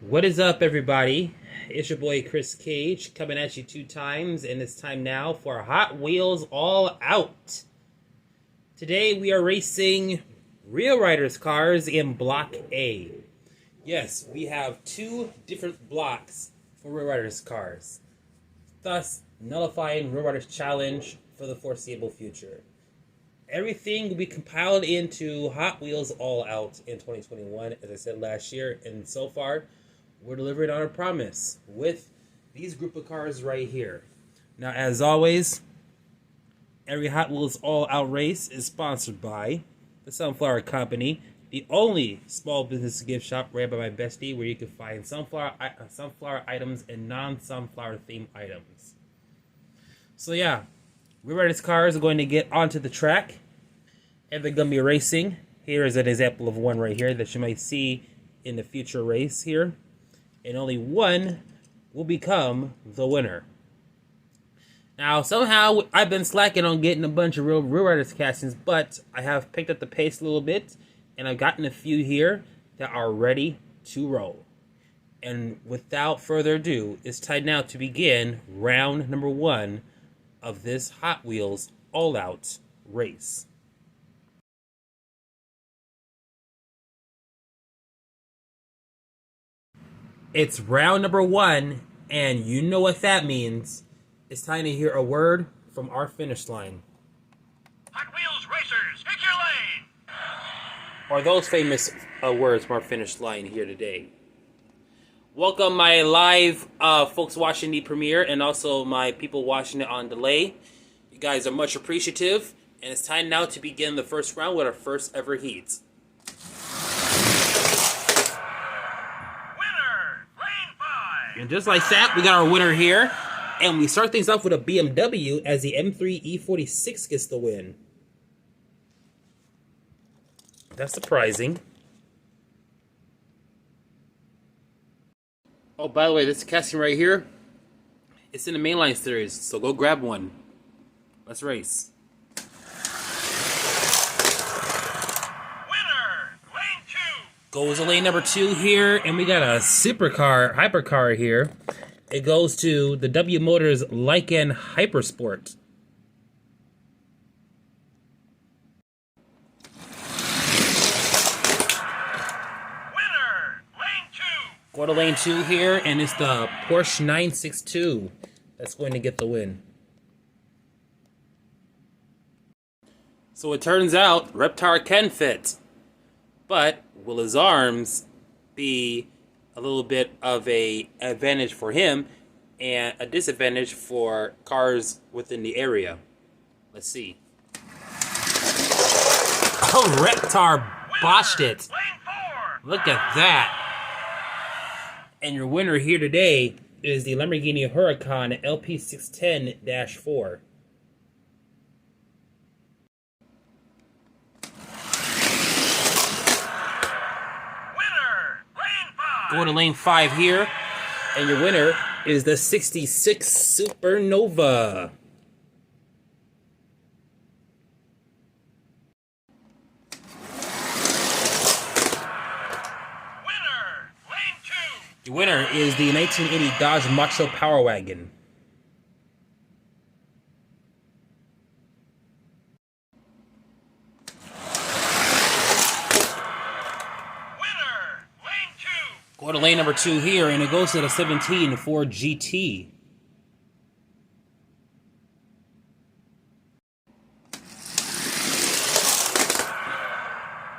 What is up, everybody? It's your boy Chris Cage coming at you 2 times, and it's time now for Hot Wheels All Out. Today we are racing Real Riders cars in Block A. Yes, we have 2 different blocks for Real Riders cars, thus nullifying Real Riders Challenge for the foreseeable future. Everything will be compiled into Hot Wheels All Out in 2021, as I said last year, and so far, we're delivering on our promise with these group of cars right here. Now, as always, every Hot Wheels All Out race is sponsored by the Sunflower Company, the only small business gift shop ran by my bestie, where you can find sunflower items and non-sunflower themed items. So yeah, Real Riders cars are going to get onto the track, and they're going to be racing. Here is an example of one right here that you might see in the future race here. And only one will become the winner. Now, somehow, I've been slacking on getting a bunch of Real Riders castings, but I have picked up the pace a little bit, and I've gotten a few here that are ready to roll. And without further ado, it's time now to begin round number 1 of this Hot Wheels All-Out race. It's round number 1, and you know what that means. It's time to hear a word from our finish line. Hot Wheels Racers, pick your lane! Or those famous words from our finish line here today. Welcome my live folks watching the premiere, and also my people watching it on delay. You guys are much appreciative, and it's time now to begin the first round with our first ever heat. And just like that, we got our winner here. And we start things off with a BMW as the M3 E46 gets the win. That's surprising. Oh, by the way, this casting right here, it's in the mainline series, so go grab one. Let's race. Goes to lane number 2 here, and we got a hypercar here. It goes to the W Motors Lycan Hypersport. Winner, lane 2. Go to lane 2 here, and it's the Porsche 962 that's going to get the win. So it turns out Reptar can fit, but will his arms be a little bit of an advantage for him and a disadvantage for cars within the area? Let's see. Oh, Reptar botched it. Look at that. And your winner here today is the Lamborghini Huracan LP610-4. Go to lane 5 here, and your winner is the 66 Supernova. Winner, lane 2. Your winner is the 1980 Dodge Macho Power Wagon. Go to lane number 2 here, and it goes to the 17 Ford GT.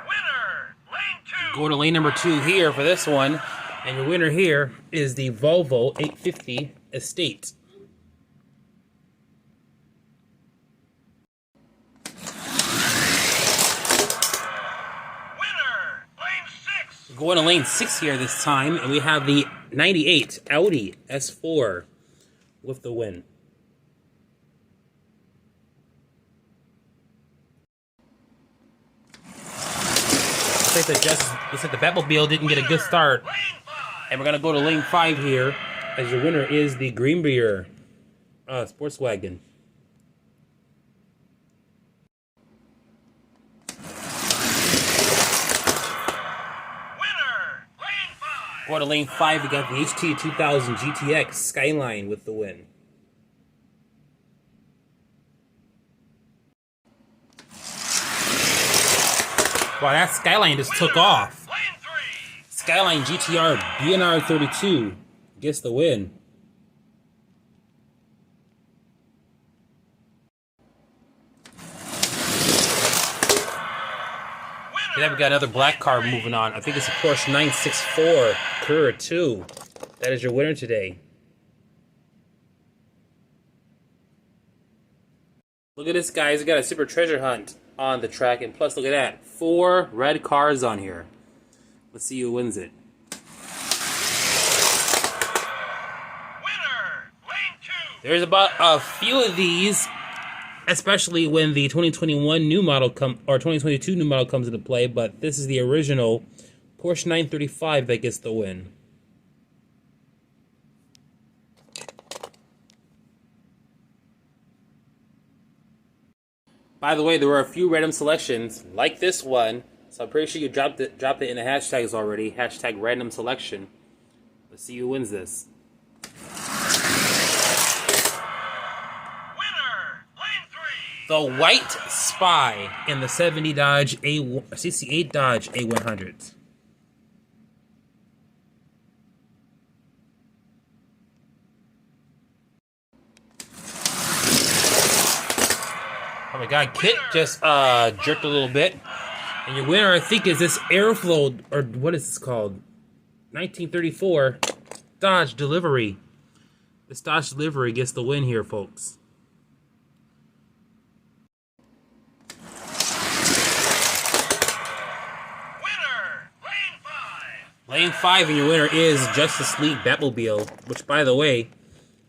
Winner, lane 2. Go to lane number 2 here for this one, and your winner here is the Volvo 850 Estate. Going to lane 6 here this time, and we have the 98 Audi S4 with the win. Looks like the Batmobile didn't get a good start. And we're going to go to lane 5 here, as your winner is the Greenbrier sports wagon. Go Going to lane 5, we got the HT2000 GTX Skyline with the win. Wow, that Skyline just took off. Skyline GTR BNR 32 gets the win. And then we got another black car moving on. I think it's a Porsche 964 Courier 2. That is your winner today. Look at this, guys. We got a super treasure hunt on the track. And plus, look at that. 4 red cars on here. Let's see who wins it. Winner, lane 2. There's about a few of these, especially when the 2021 new model or 2022 new model comes into play, but this is the original Porsche 935 that gets the win. By the way, there were a few random selections like this one, so I'm pretty sure you dropped it in the hashtags already. Hashtag random selection. Let's see who wins this. The White Spy in the 70 Dodge 68 Dodge A100. Oh my God, Kit just jerked a little bit. And your winner, I think, is this Airflow, or what is this called? 1934 Dodge Delivery. This Dodge Delivery gets the win here, folks. Lane 5, and your winner is Justice League Batmobile, which, by the way,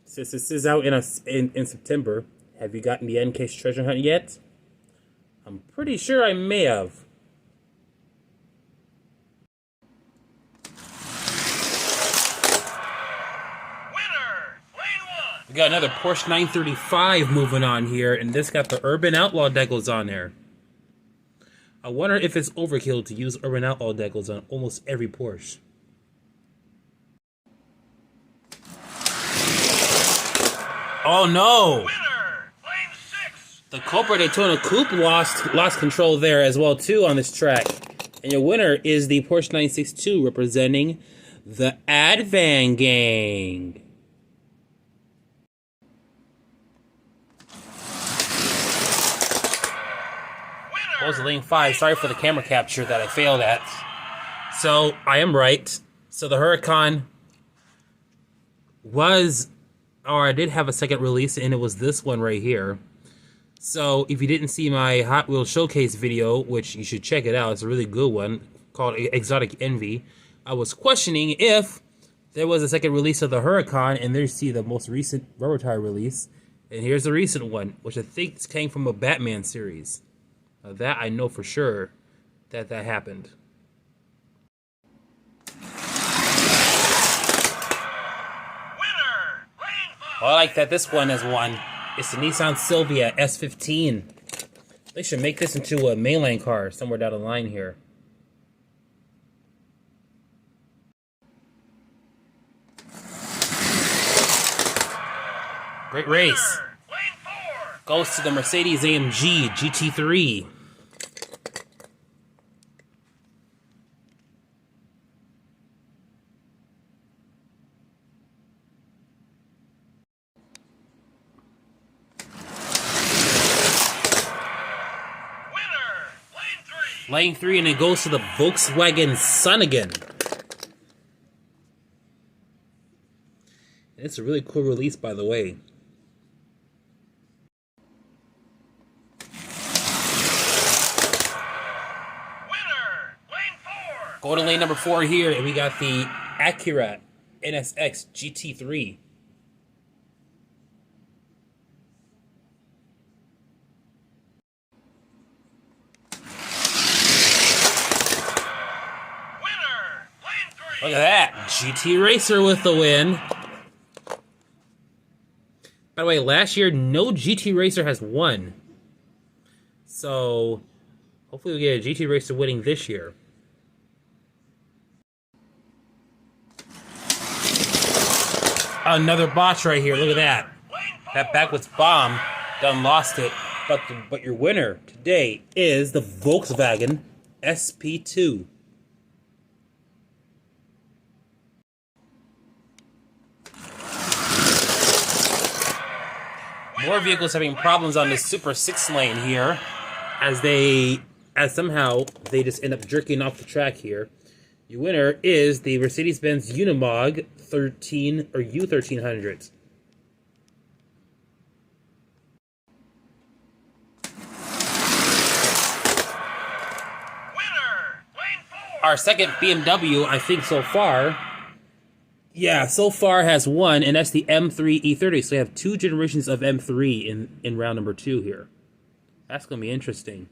since this is out in September, have you gotten the Nsx treasure hunt yet? I'm pretty sure I may have. Winner, lane 1. We got another Porsche 935 moving on here, and this got the Urban Outlaw decals on there. I wonder if it's overkill to use Urban Outlaw decals on almost every Porsche. Oh no! Winner, lane 6. The Cobra Daytona Coupe lost control there as well too on this track. And your winner is the Porsche 962 representing the Advan Gang. What was lane 5? Sorry for the camera capture that I failed at. So, I am right. So, the Huracan I did have a second release, and it was this one right here. So, if you didn't see my Hot Wheels Showcase video, which you should check it out, it's a really good one, called Exotic Envy, I was questioning if there was a second release of the Huracan, and there you see the most recent rubber tire release. And here's the recent one, which I think came from a Batman series. Now that I know for sure that happened. Winner, lane 5. Well, I like that this one has won. It's the Nissan Silvia S15. They should make this into a mainline car somewhere down the line here. Great race. Lane 4. Goes to the Mercedes AMG GT3. Lane 3, and it goes to the Volkswagen Sonigan. It's a really cool release, by the way. Winner, lane 4. Go to lane number 4 here, and we got the Acura Nsx Gt3. Look at that. GT Racer with the win. By the way, last year, no GT Racer has won. So, hopefully we get a GT Racer winning this year. Another botch right here. Look at that. That backwards bomb done lost it. But your winner today is the Volkswagen SP2. More vehicles having problems on the Super 6 lane here, as somehow they just end up jerking off the track here. Your winner is the Mercedes-Benz Unimog 13 or U1300. Our second BMW, I think so far, has one, and that's the M3 E30. So we have two generations of M3 in round number 2 here. That's going to be interesting.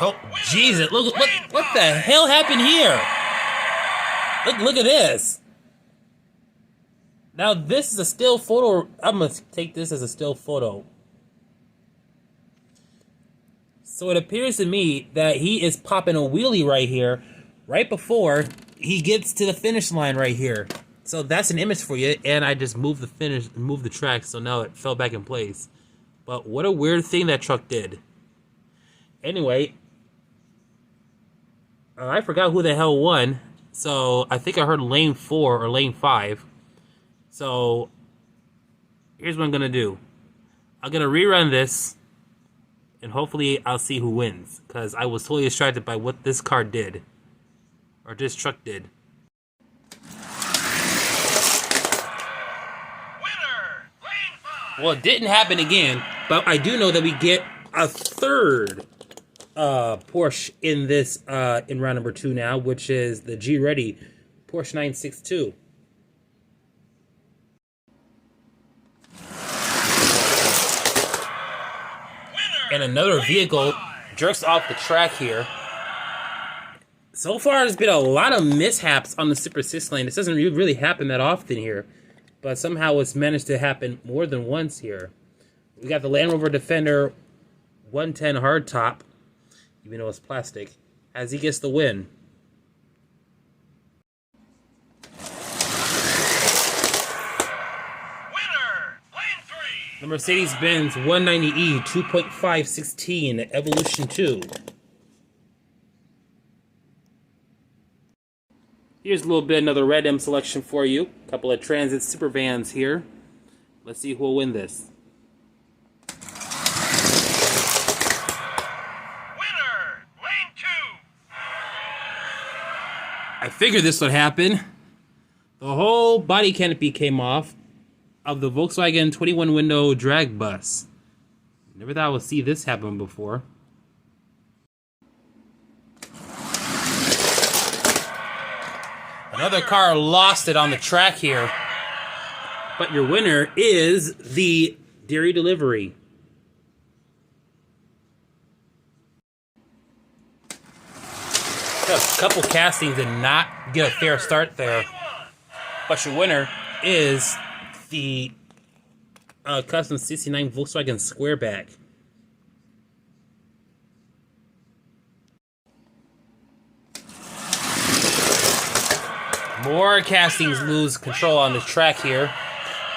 Oh, Jesus. Look, what the hell happened here? Look at this. Now, this is a still photo. I'm going to take this as a still photo. So it appears to me that he is popping a wheelie right here, right before he gets to the finish line right here. So that's an image for you, and I just moved the track, so now it fell back in place. But what a weird thing that truck did. Anyway, I forgot who the hell won, so I think I heard lane 4 or lane 5. So here's what I'm gonna do. I'm gonna rerun this, and hopefully I'll see who wins, because I was totally distracted by what this car did, or this truck did. Winner, lane 5. Well, it didn't happen again, but I do know that we get a third Porsche in this in round number 2 now, which is the G-Ready Porsche 962. And another vehicle jerks off the track here. So far, there's been a lot of mishaps on the Super 6 lane. This doesn't really happen that often here, but somehow it's managed to happen more than once here. We got the Land Rover Defender 110 hardtop, even though it's plastic, as he gets the win. The Mercedes-Benz 190E 2.516 Evolution 2. Here's a little bit another Red M selection for you. A couple of Transit Super Vans here. Let's see who will win this. Winner, lane 2. I figured this would happen. The whole body canopy came off of the Volkswagen 21 window drag bus. Never thought I would see this happen before. Another car lost it on the track here. But your winner is the Dairy Delivery. A couple castings did not get a fair start there. But your winner is the custom 69 Volkswagen Squareback. More castings lose control on the track here,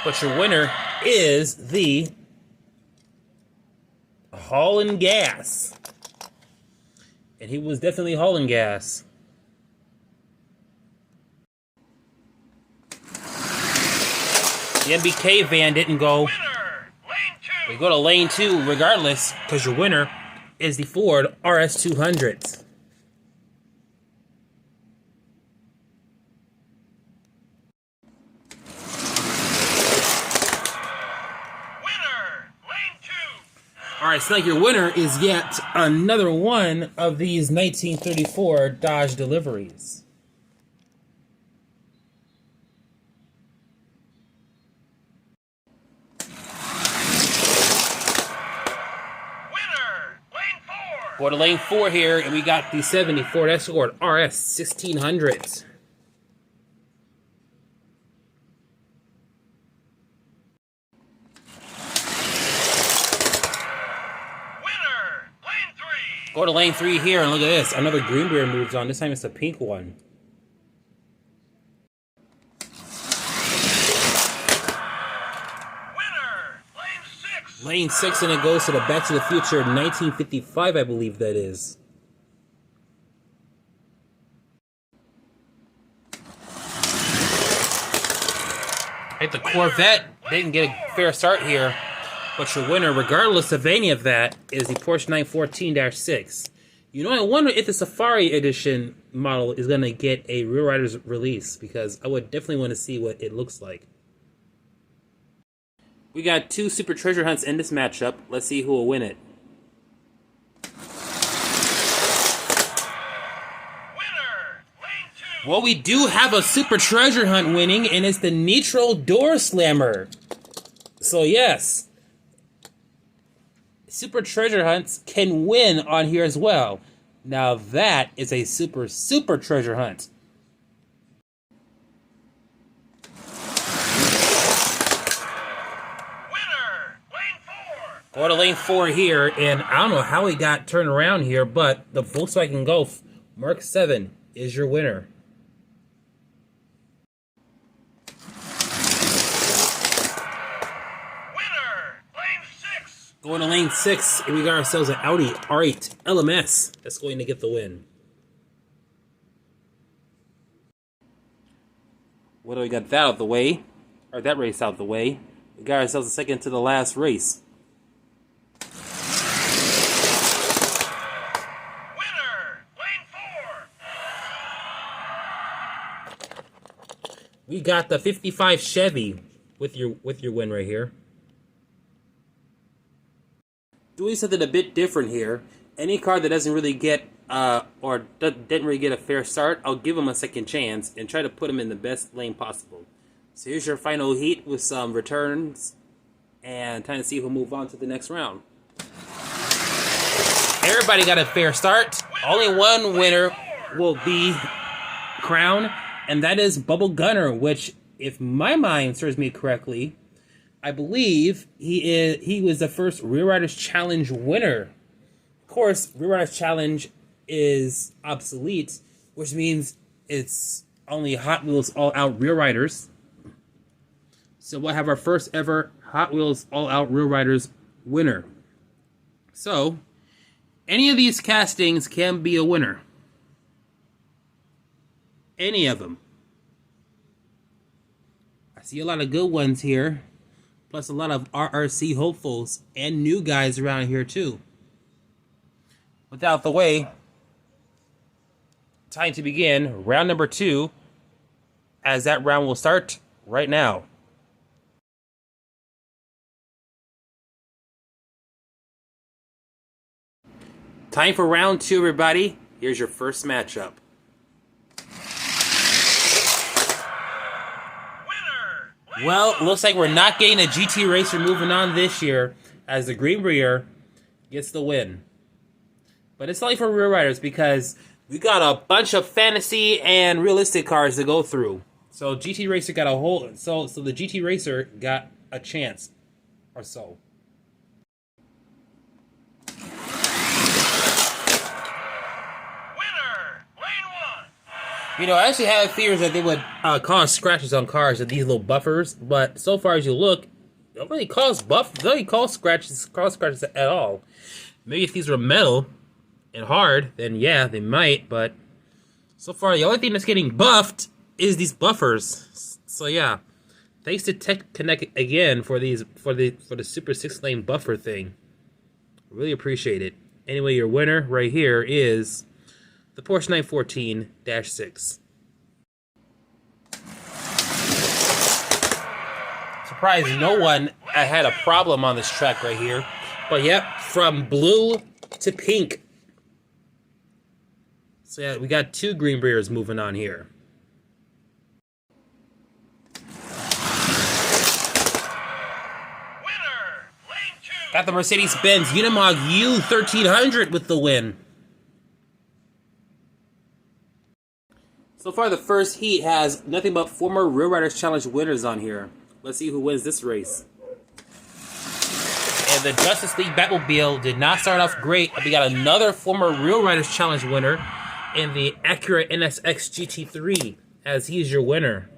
but your winner is the hauling gas. And he was definitely hauling gas. The MBK van didn't go. We go to lane 2 regardless, because your winner is the Ford RS200. Alright, so like your winner is yet another one of these 1934 Dodge deliveries. Go to lane 4 here, and we got the 70 Ford Escort RS 1600. Go to lane 3 here, and look at this. Another green beer moves on. This time it's a pink one. Lane 6, and it goes to the Back to the Future 1955, I believe that is. Right, the Corvette didn't get a fair start here, but your winner, regardless of any of that, is the Porsche 914-6. You know, I wonder if the Safari Edition model is going to get a Real Riders release, because I would definitely want to see what it looks like. We got two Super Treasure Hunts in this matchup. Let's see who will win it. Well, we do have a Super Treasure Hunt winning, and it's the Nitro Door Slammer. So, yes, Super Treasure Hunts can win on here as well. Now, that is a super treasure hunt. Winner, lane 4. Go to lane 4 here, and I don't know how he got turned around here, but the Volkswagen Golf Mark 7 is your winner. Going to lane 6, and we got ourselves an Audi R8 LMS. That's going to get the win. What do we got that out of the way? Or that race out of the way. We got ourselves a second to the last race. Winner, lane 4. We got the 55 Chevy with your win right here. Doing something a bit different here. Any car that doesn't really get or didn't really get a fair start, I'll give them a second chance and try to put them in the best lane possible. So here's your final heat with some returns and trying to see who'll move on to the next round. Everybody got a fair start. Only one winner will be crowned, and that is Bubble Gunner, which, if my mind serves me correctly, I believe he was the first Real Riders Challenge winner. Of course, Real Riders Challenge is obsolete, which means it's only Hot Wheels All-Out Real Riders. So we'll have our first ever Hot Wheels All-Out Real Riders winner. So, any of these castings can be a winner. Any of them. I see a lot of good ones here. Plus a lot of RRC hopefuls and new guys around here too. Without the way, time to begin round number 2, as that round will start right now. Time for round 2, everybody. Here's your first matchup. Well, looks like we're not getting a GT Racer moving on this year, as the Green Brier gets the win. But it's only for Real Riders, because we got a bunch of fantasy and realistic cars to go through. So GT Racer got a whole, so the GT Racer got a chance or so. You know, I actually had fears that they would cause scratches on cars with these little buffers, but so far as you look, they don't really cause scratches at all. Maybe if these were metal and hard, then yeah, they might, but so far the only thing that's getting buffed is these buffers. So yeah, thanks to Tech Connect again for the Super 6-lane buffer thing. Really appreciate it. Anyway, your winner right here is the Porsche 914-6. Surprised no one had a problem on this track right here. But yep, from blue to pink. So yeah, we got 2 Green Briers moving on here. Winner, lane 2. Got the Mercedes-Benz Unimog U1300 with the win. So far, the first heat has nothing but former Real Riders Challenge winners on here. Let's see who wins this race. And the Justice League Batmobile did not start off great. We got another former Real Riders Challenge winner in the Acura Nsx Gt3, as he's your winner.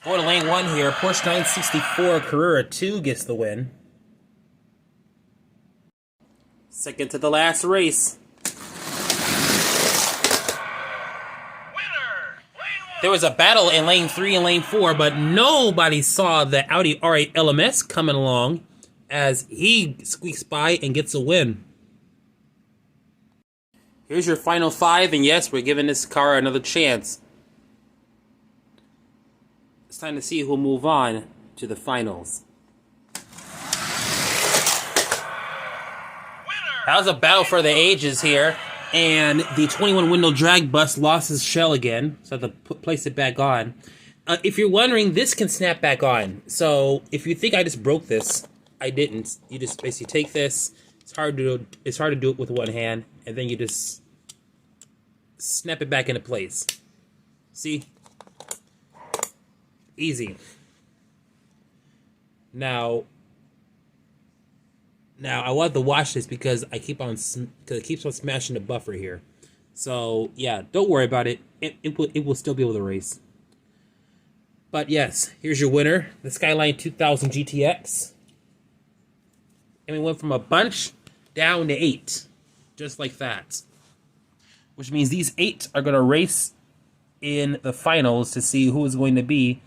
Going to lane 1 here. Porsche 964 Carrera 2 gets the win. Second to the last race. There was a battle in lane 3 and lane 4, but nobody saw the Audi R8 LMS coming along as he squeaks by and gets a win. Here's your final 5, and yes, we're giving this car another chance. It's time to see who'll move on to the finals. That was a battle for the ages here. And the 21 window drag bus lost his shell again, so I have to place it back on. If you're wondering, this can snap back on. So if you think I just broke this, I didn't. You just basically take this. It's hard to do it with one hand, and then you just snap it back into place. See? Easy. Now I want to watch this because it keeps on smashing the buffer here. So yeah, don't worry about it. It will still be able to race. But yes, here's your winner, the Skyline 2000 GTX. And we went from a bunch down to 8, just like that. Which means these 8 are going to race in the finals to see who is going to be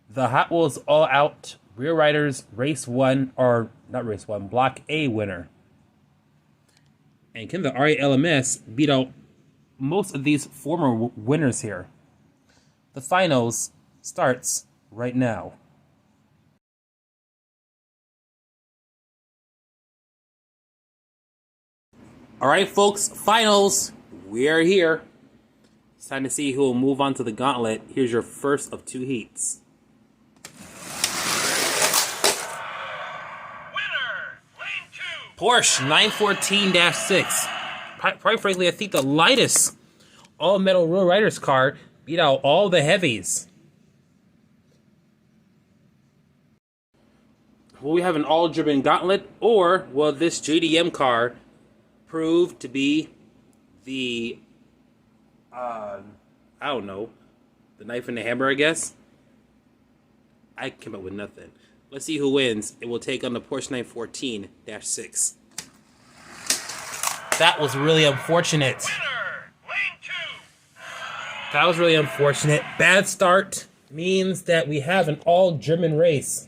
the Hot Wheels All Out Rear Riders Race 1, or not Race 1, Block A winner. And can the R8 LMS beat out most of these former winners here? The finals starts right now. Alright folks, finals, we are here. It's time to see who will move on to the gauntlet. Here's your first of 2 heats. Porsche 914-6. Quite frankly, I think the lightest all-metal Real Riders car beat out all the heavies. Will we have an all-driven gauntlet, or will this JDM car prove to be the, I don't know, the knife in the hammer, I guess? I came up with nothing. Let's see who wins. It will take on the Porsche 914-6. That was really unfortunate. That was really unfortunate. Bad start means that we have an all-German race.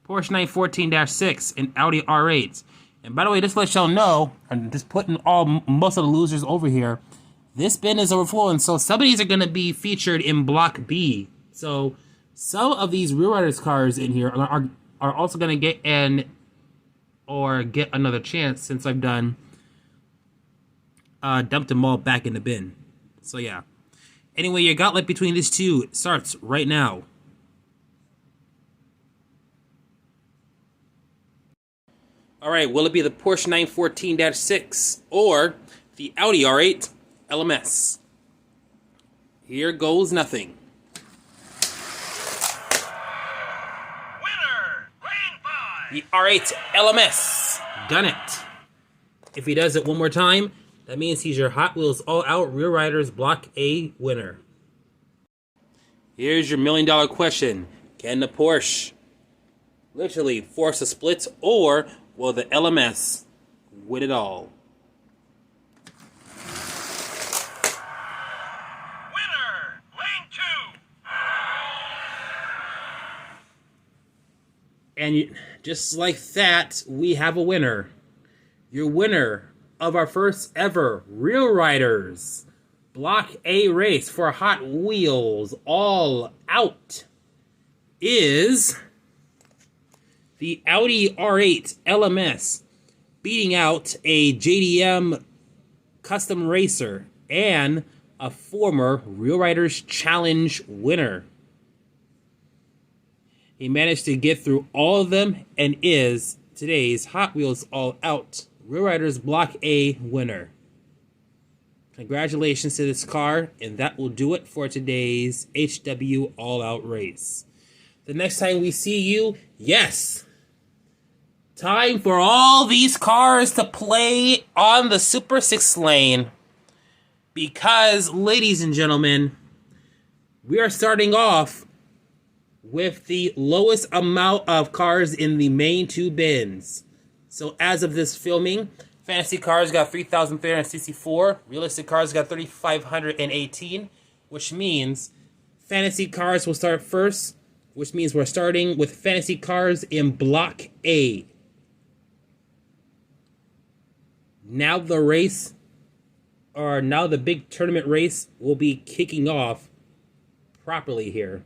Porsche 914-6 and Audi R8. And by the way, just to let y'all know, I'm just putting most of the losers over here. This bin is overflowing, so some of these are going to be featured in Block B. So some of these Real Riders cars in here are also going to get another chance since I've dumped them all back in the bin. So yeah. Anyway, your gauntlet between these two starts right now. Alright, will it be the Porsche 914-6 or the Audi R8 LMS? Here goes nothing. The R8 LMS. Done it. If he does it one more time, that means he's your Hot Wheels All-Out Real Riders Block A winner. Here's your $1 million question. Can the Porsche literally force a split, or will the LMS win it all? Winner, lane 2. And just like that, we have a winner. Your winner of our first ever Real Riders Block A race for Hot Wheels All Out is the Audi R8 LMS, beating out a JDM custom racer and a former Real Riders Challenge winner. He managed to get through all of them and is today's Hot Wheels All Out Real Riders Block A winner. Congratulations to this car, and that will do it for today's HW All Out race. The next time we see you, yes, time for all these cars to play on the Super 6 lane. Because, ladies and gentlemen, We are starting off with the lowest amount of cars in the main two bins. So as of this filming, fantasy cars got 3,364. Realistic cars got 3,518, which means fantasy cars will start first, which means we're starting with fantasy cars in Block A. Now the big tournament race will be kicking off properly here,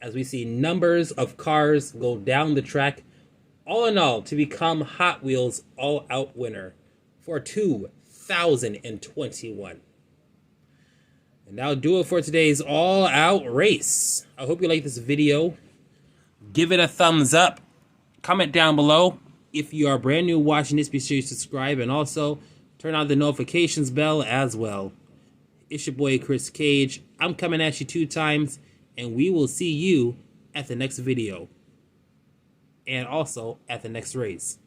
as we see numbers of cars go down the track, all in all, to become Hot Wheels All-Out winner for 2021. And that'll do it for today's all-out race. I hope you like this video. Give it a thumbs up. Comment down below. If you are brand new watching this, be sure you subscribe and also turn on the notifications bell as well. It's your boy Chris Cage. I'm coming at you 2 times, and we will see you at the next video and also at the next race.